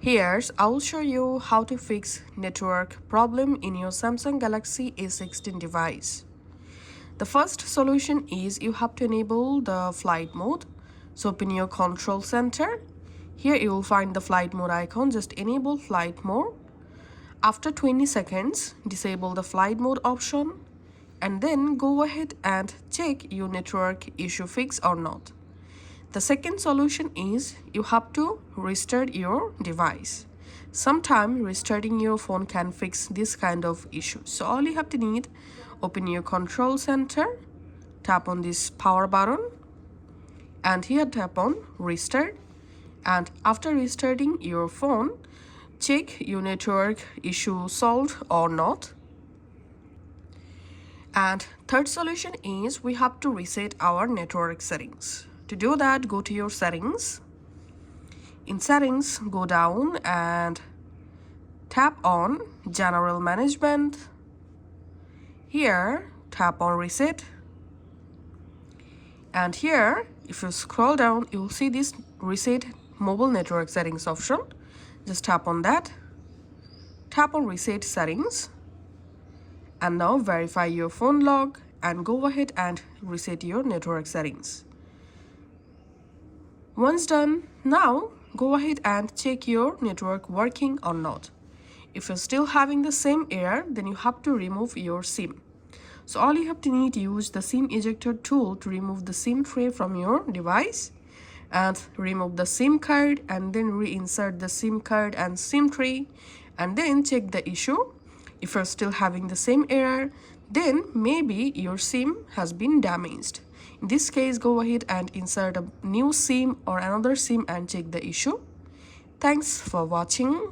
Here, I will show you how to fix network problem in your Samsung Galaxy A16 device. The first solution is you have to enable the flight mode. So open your control center. Here you will find the flight mode icon. Just enable flight mode. After 20 seconds, disable the flight mode option and then go ahead and check your network issue fix or not. The second solution is you have to restart your device. Sometimes restarting your phone can fix this kind of issue. So all you have to need, open your control center, tap on this power button and here tap on restart, and after restarting your phone, check your network issue solved or not. And third solution is we have to reset our network settings. To do that, go to your settings. In settings, go down and tap on general management. Here, tap on reset. And here, if you scroll down, you will see this reset mobile network settings option. Just tap on that. Tap on reset settings. And now verify your phone log and go ahead and reset your network settings. Once done, now go ahead and check your network working or not. If you're still having the same error, then you have to remove your SIM. So all you have to need to use the SIM ejector tool to remove the SIM tray from your device and remove the SIM card and then reinsert the SIM card and SIM tray and then check the issue. If you're still having the same error, then maybe your SIM has been damaged. In this case, go ahead and insert a new SIM or another SIM and check the issue. Thanks for watching.